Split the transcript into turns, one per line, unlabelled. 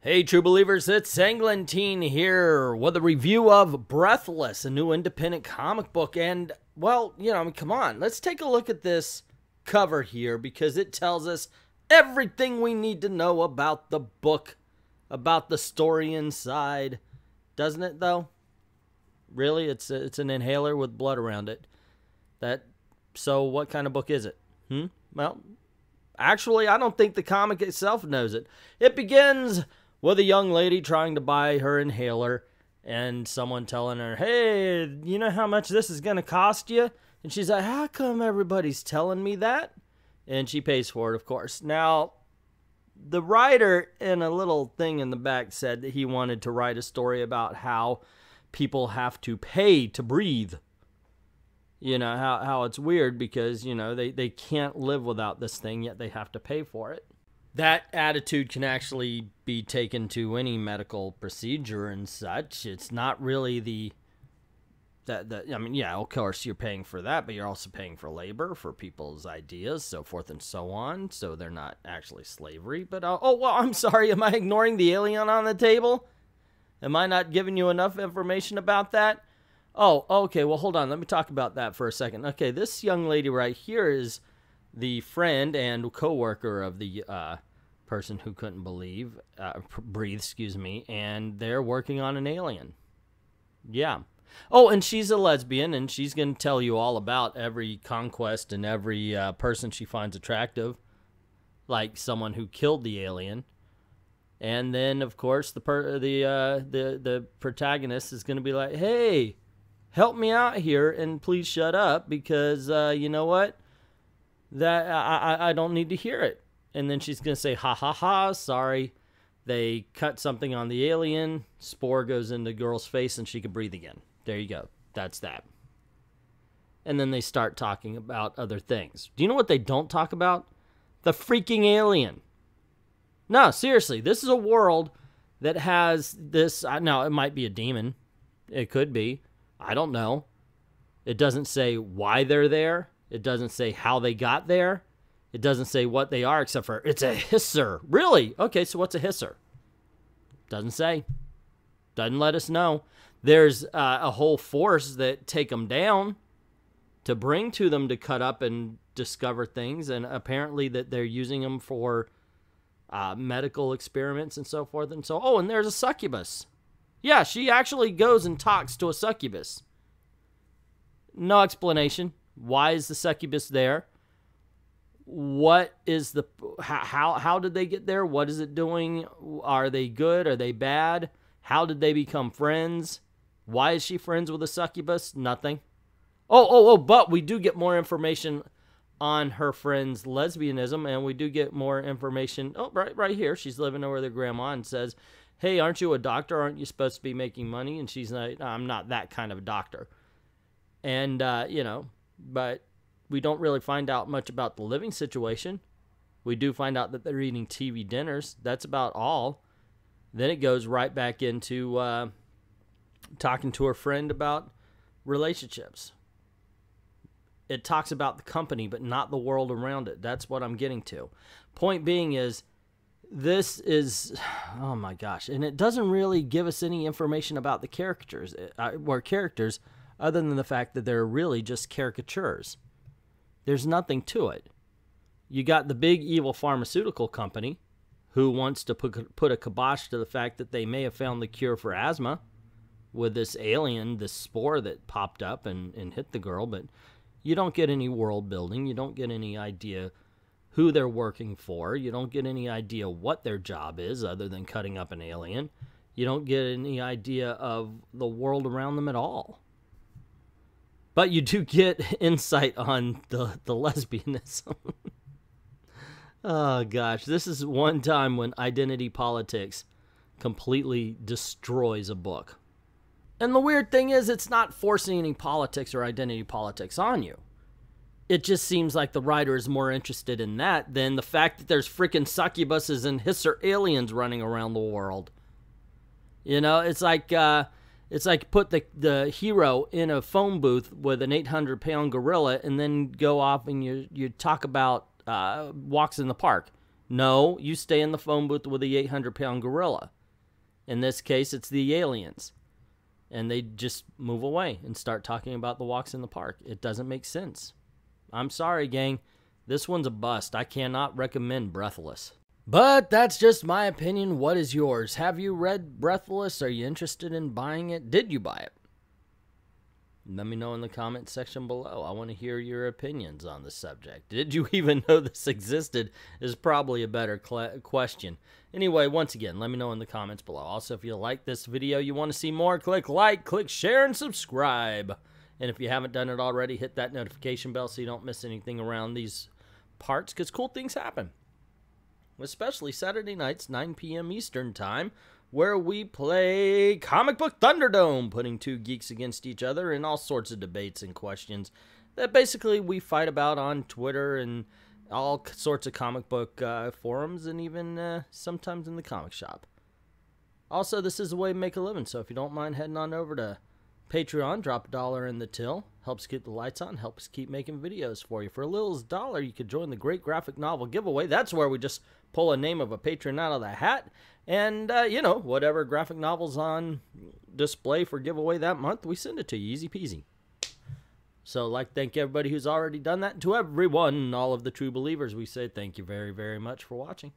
Hey, true believers, it's ENGLENTINE here with a review of Breathless, a new independent comic book. And, well, come on, let's take a look at this cover here because it tells us everything we need to know about the book, about the story inside. Doesn't it, though? Really? It's an inhaler with blood around it. So what kind of book is it? Well, actually, I don't think the comic itself knows it. It begins with a young lady trying to buy her inhaler and someone telling her, hey, you know how much this is going to cost you? And she's like, how come everybody's telling me that? And she pays for it, of course. Now, the writer in a little thing in the back said that he wanted to write a story about how people have to pay to breathe. You know, how it's weird because, they can't live without this thing, yet they have to pay for it. That attitude can actually be taken to any medical procedure and such. It's not really of course you're paying for that, but you're also paying for labor, for people's ideas, so forth and so on. So they're not actually slavery. But, I'm sorry, am I ignoring the alien on the table? Am I not giving you enough information about that? Oh, okay, well, hold on. Let me talk about that for a second. Okay, this young lady right here is the friend and co-worker of the person who couldn't breathe, and they're working on an alien. Yeah. Oh, and she's a lesbian, and she's going to tell you all about every conquest and every person she finds attractive, like someone who killed the alien. And then, of course, the protagonist is going to be like, hey, help me out here, and please shut up, because you know what? That I don't need to hear it. And then she's going to say, ha, ha, ha, sorry. They cut something on the alien. Spore goes into the girl's face, and she can breathe again. There you go. That's that. And then they start talking about other things. Do you know what they don't talk about? The freaking alien. No, seriously. This is a world that has this. Now, it might be a demon. It could be. I don't know. It doesn't say why they're there. It doesn't say how they got there. It doesn't say what they are, except for it's a hisser. Really? Okay, so what's a hisser? Doesn't say. Doesn't let us know. There's a whole force that take them down to bring to them to cut up and discover things, and apparently that they're using them for medical experiments and so forth and so. Oh, and there's a succubus. Yeah, she actually goes and talks to a succubus. No explanation. Why is the succubus there? What is the how did they get there? What is it doing? Are they good? Are they bad? How did they become friends? Why is she friends with a succubus? Nothing. But we do get more information on her friend's lesbianism, and we do get more information. Oh, right here. She's living over with her grandma and says, hey, aren't you a doctor? Aren't you supposed to be making money? And she's like, I'm not that kind of a doctor. And, but we don't really find out much about the living situation. We do find out that they're eating TV dinners. That's about all. Then it goes right back into talking to her friend about relationships. It talks about the company, but not the world around it. That's what I'm getting to. Point being is, this is, oh my gosh, and it doesn't really give us any information about the characters, other than the fact that they're really just caricatures. There's nothing to it. You got the big evil pharmaceutical company who wants to put a kibosh to the fact that they may have found the cure for asthma with this alien, this spore that popped up and hit the girl, but you don't get any world building. You don't get any idea who they're working for. You don't get any idea what their job is other than cutting up an alien. You don't get any idea of the world around them at all. But you do get insight on the lesbianism. Oh, gosh. This is one time when identity politics completely destroys a book. And the weird thing is, it's not forcing any politics or identity politics on you. It just seems like the writer is more interested in that than the fact that there's freaking succubuses and hisser aliens running around the world. It's like put the hero in a phone booth with an 800-pound gorilla and then go off and you talk about walks in the park. No, you stay in the phone booth with the 800-pound gorilla. In this case, it's the aliens. And they just move away and start talking about the walks in the park. It doesn't make sense. I'm sorry, gang. This one's a bust. I cannot recommend Breathless. But that's just my opinion. What is yours? Have you read Breathless? Are you interested in buying it? Did you buy it? Let me know in the comment section below. I want to hear your opinions on the subject. Did you even know this existed is probably a better question. Anyway, once again, let me know in the comments below. Also, if you like this video, you want to see more, click like, click share, and subscribe. And if you haven't done it already, hit that notification bell so you don't miss anything around these parts, because cool things happen. Especially Saturday nights, 9 p.m. Eastern Time, where we play Comic Book Thunderdome, putting two geeks against each other in all sorts of debates and questions that basically we fight about on Twitter and all sorts of comic book forums, and even sometimes in the comic shop. Also, this is a way to make a living, so if you don't mind heading on over to Patreon, drop $1 in the till. Helps keep the lights on, helps keep making videos for you. For as little as $1, you could join the Great Graphic Novel Giveaway. That's where we just pull a name of a patron out of the hat. And, you know, whatever graphic novel's on display for giveaway that month, we send it to you. Easy peasy. So, I'd like to thank everybody who's already done that. And to everyone, all of the true believers, we say thank you very, very much for watching.